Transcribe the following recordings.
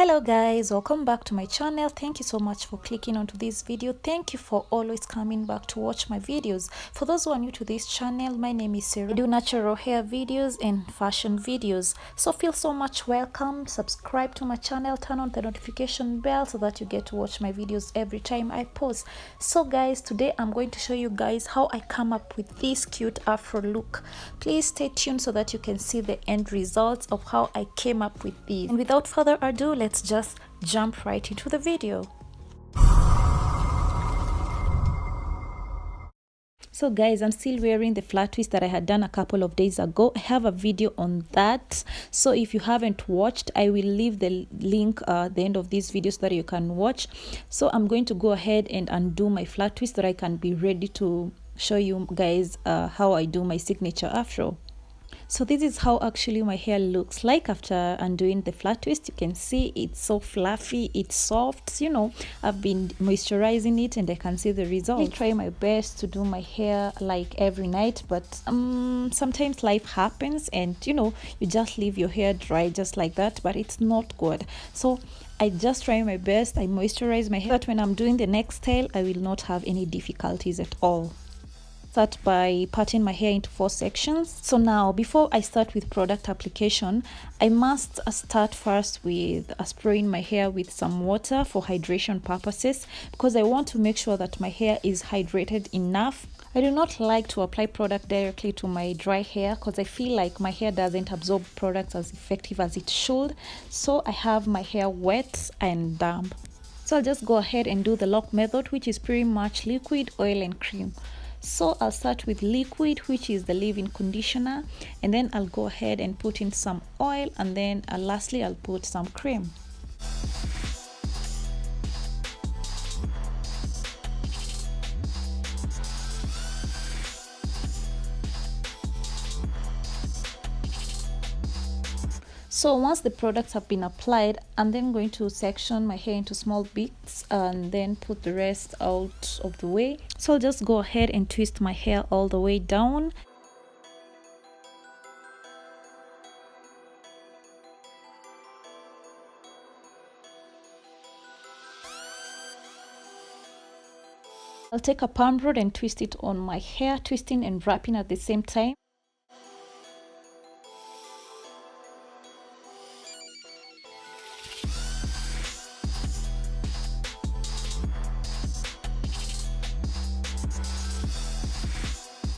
Hello guys, welcome back to my channel. Thank you so much for clicking onto this video. Thank you for always coming back to watch my videos. For those who are new to this channel, my name is Sarah. I do natural hair videos and fashion videos, so feel so much welcome. Subscribe to my channel, turn on the notification bell so that you get to watch my videos every time I post. So guys, today I'm going to show you guys how I come up with this cute afro look. Please stay tuned so that you can see the end results of how I came up with these. And without further ado, let's just jump right into the video. So guys, I'm still wearing the flat twist that I had done a couple of days ago. I have a video on that, so if you haven't watched, I will leave the link at the end of this video so that you can watch. So I'm going to go ahead and undo my flat twist so that I can be ready to show you guys how I do my signature afro. So this is how actually my hair looks like after undoing the flat twist. You can see it's so fluffy, it's soft. You know, I've been moisturizing it and I can see the result. I try my best to do my hair like every night, but sometimes life happens and you know, you just leave your hair dry just like that, but it's not good. So I just try my best. I moisturize my hair that when I'm doing the next style, I will not have any difficulties at all. Start by parting my hair into 4 sections. So now before I start with product application, I must start first with spraying my hair with some water for hydration purposes, because I want to make sure that my hair is hydrated enough. I do not like to apply product directly to my dry hair because I feel like my hair doesn't absorb products as effective as it should. So I have my hair wet and damp. So I'll just go ahead and do the lock method, which is pretty much liquid, oil and cream. So I'll start with liquid, which is the leave-in conditioner, and then I'll go ahead and put in some oil, and then lastly I'll put some cream. So once the products have been applied, I'm then going to section my hair into small bits and then put the rest out of the way. So I'll just go ahead and twist my hair all the way down. I'll take a palm rod and twist it on my hair, twisting and wrapping at the same time.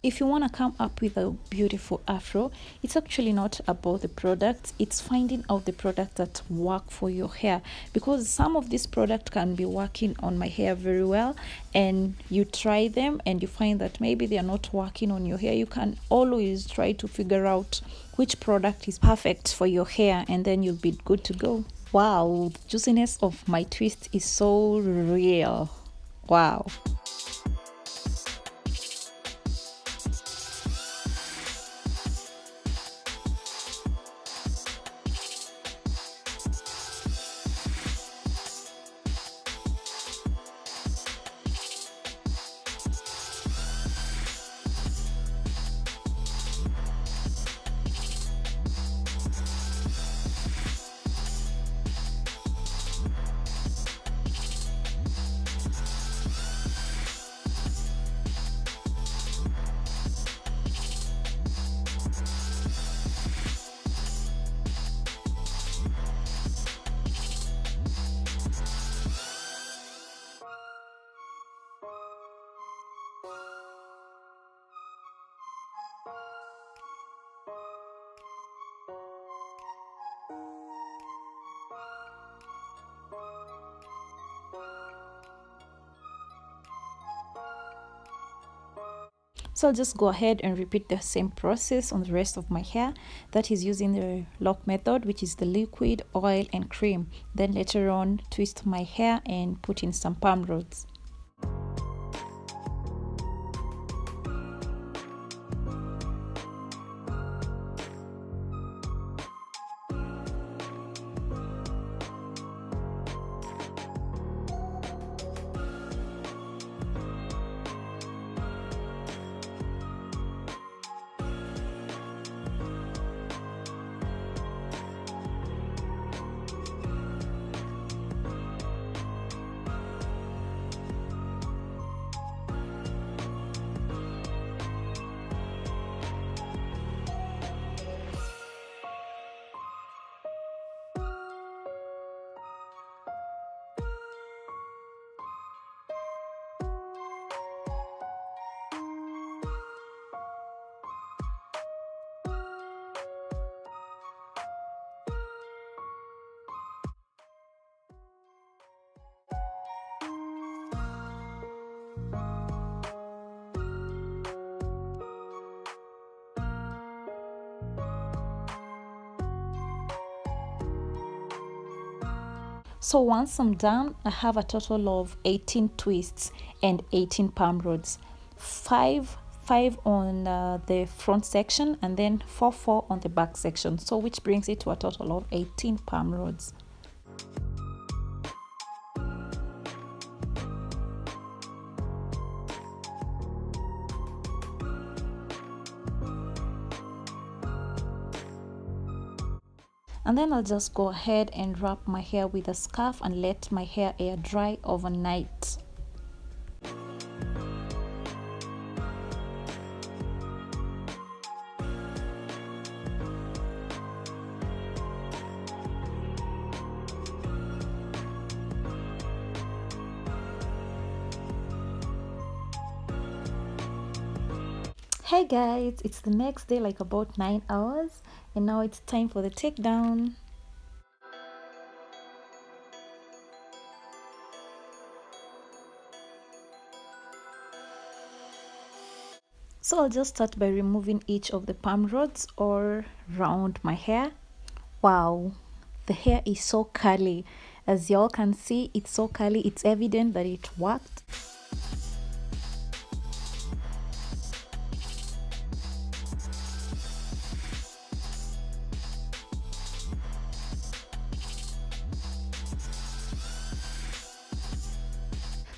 If you want to come up with a beautiful afro, it's actually not about the products, it's finding out the products that work for your hair, because some of these products can be working on my hair very well and you try them and you find that maybe they are not working on your hair. You can always try to figure out which product is perfect for your hair and then you'll be good to go. Wow, the juiciness of my twist is so real. Wow. So I'll just go ahead and repeat the same process on the rest of my hair. That is using the lock method, which is the liquid, oil and cream. Then later on twist my hair and put in some palm rods. So once I'm done, I have a total of 18 twists and 18 palm rods. Five on the front section, and then 4 on the back section, so which brings it to a total of 18 palm rods. And then I'll just go ahead and wrap my hair with a scarf and let my hair air dry overnight. Hey guys, it's the next day, like about 9 hours, and now it's time for the takedown. So I'll just start by removing each of the palm rods or round my hair. Wow, the hair is so curly. As y'all can see, it's so curly. It's evident that it worked.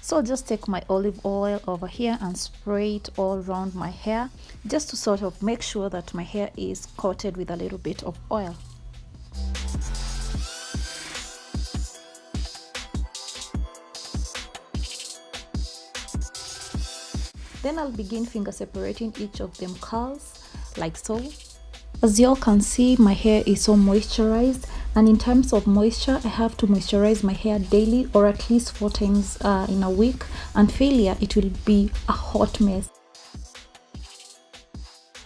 So I'll just take my olive oil over here and spray it all around my hair, just to sort of make sure that my hair is coated with a little bit of oil. Then I'll begin finger separating each of them curls, like so. As y'all can see, my hair is so moisturized, and in terms of moisture, I have to moisturize my hair daily, or at least 4 times in a week, and failure, it will be a hot mess.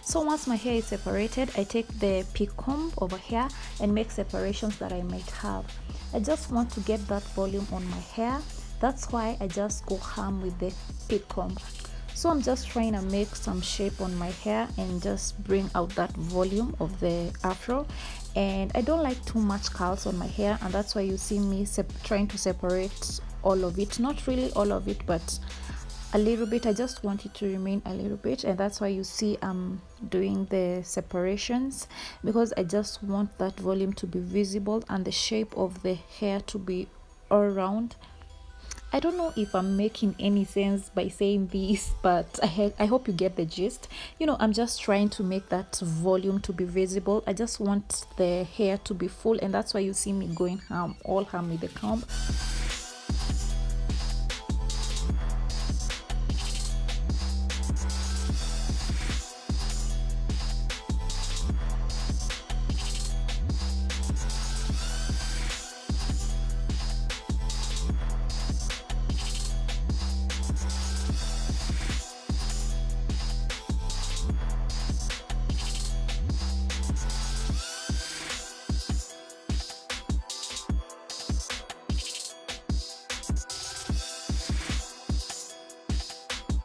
So once my hair is separated, I take the pick comb over here and make separations that I might have. I just want to get that volume on my hair. That's why I just go ham with the pick comb. So I'm just trying to make some shape on my hair and just bring out that volume of the afro. And I don't like too much curls on my hair, and that's why you see me trying to separate all of it. Not really all of it, but a little bit. I just want it to remain a little bit, and that's why you see I'm doing the separations, because I just want that volume to be visible and the shape of the hair to be all around. I don't know if I'm making any sense by saying this, but I hope you get the gist. You know, I'm just trying to make that volume to be visible. I just want the hair to be full, and that's why you see me going ham, all ham with the comb.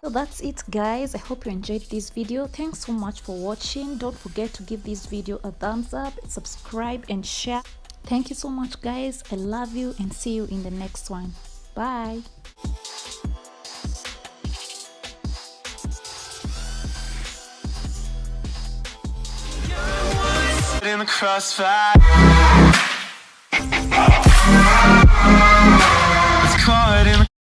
So that's it guys, I hope you enjoyed this video. Thanks so much for watching. Don't forget to give this video a thumbs up, subscribe and share. Thank you so much guys, I love you, and see you in the next one. Bye. In the crossfire